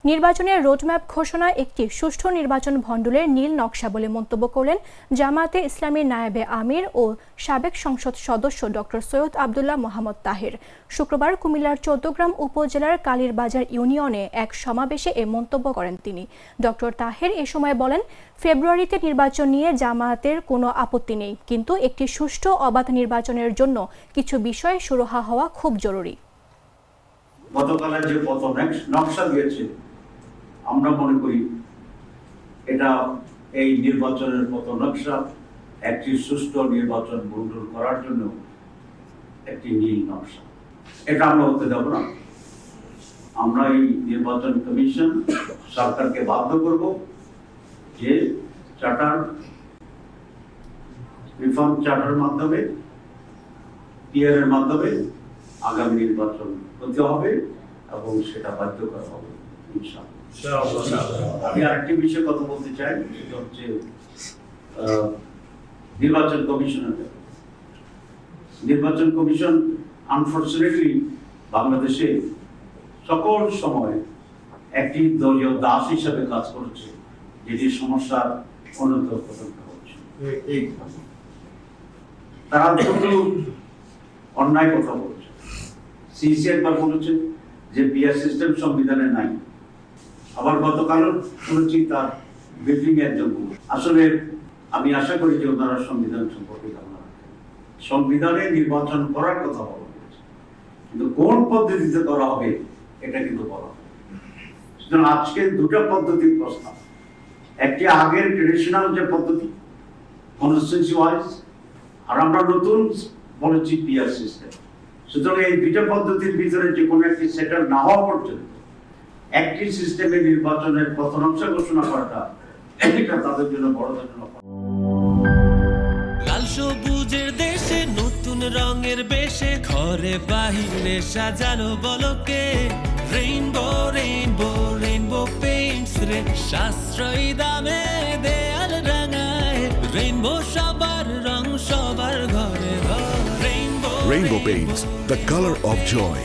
নির্বাচনের রোডম্যাপ ঘোষণা একটি সুষ্ঠু নির্বাচন ভণ্ডুলের নীল নকশা বলে মন্তব্য করলেন জামায়াতে ইসলামীর নায়েবে আমির ও সাবেক সংসদ সদস্য ডক্টর সৈয়দ আব্দুল্লাহ মোহাম্মদ তাহের। শুক্রবার কুমিল্লার চৌদ্দগ্রাম উপজেলার কালীরবাজার ইউনিয়নে এক সমাবেশে এ মন্তব্য করেন তিনি। ডক্টর তাহের এ সময় বলেন, ফেব্রুয়ারিতে নির্বাচন নিয়ে জামায়াতের কোনো আপত্তি নেই, কিন্তু একটি সুষ্ঠু অবাধ নির্বাচনের জন্য কিছু বিষয় সুরাহা হওয়া খুব জরুরি। গতকালের যে পথ নকশা দিয়েছে, আমরা মনে করি এটা এই নির্বাচনের পথ নকশা একটি সুষ্ঠু নির্বাচন ভণ্ডুল করার জন্য একটি নীল নকশা। এটা আমরা হতে দেব না। আমরা এই নির্বাচন কমিশন সরকারকে বাধ্য করব যে চার্টার রিফর্ম চার্টার মাধ্যমে পিআরের মাধ্যমে আগামী নির্বাচন হতে হবে এবং সেটা বাধ্যকর হবে ইনশাআল্লাহ। আমি আরেকটি বিষয়ে কথা বলতে চাই, সেটা হচ্ছে নির্বাচন কমিশন আনফরচুনেটলি বাংলাদেশে সকল সময় একটি দলীয় দাস হিসাবে কাজ করেছে, যেটি সমস্যার অন্যতম হচ্ছে। তারা শুধু অন্যায় কথা বলছে। সিসি একবার বলেছে যে পিআর সিস্টেম সংবিধানে নাই, আবার গতকালও শুনেছি তার ব্রিফিং এর জন্য। আসলে আমি আশা করি যে ওনারা সংবিধান সম্পর্কে ধারণা রাখেন। সংবিধানে নির্বাচন করার কথা বলা হয়েছে, কিন্তু কোন পদ্ধতিতে করা হবে এটা কিন্তু বলা হবে। সুতরাং আজকে দুটো পদ্ধতির প্রস্তাব, একটি আগের ট্রেডিশনাল যে পদ্ধতি কনস্টিটিউয়েন্সি ওয়াইজ, আর আমরা নতুন বলেছি পিআর সিস্টেম। সুতরাং এই দুটো পদ্ধতির ভিতরে যে কোনো একটি সেটেল না হওয়া পর্যন্ত একটি সিস্টেমে নির্বাচনের পথ নকশা ঘোষণা করাটা এটা তাদের জন্য বড় ধরনের। লাল সবুজের দেশে নতুন রঙের বেশে ঘরে বাহিরে সাজানো বলকে রেইনবো রেইনবো রেইনবো পেইন্টস রে সাশ্রয়ী দামে দেয়াল রাঙায় রেইনবো সবার রং সবার ঘরে ঘরে Rainbow Paints, the color of joy.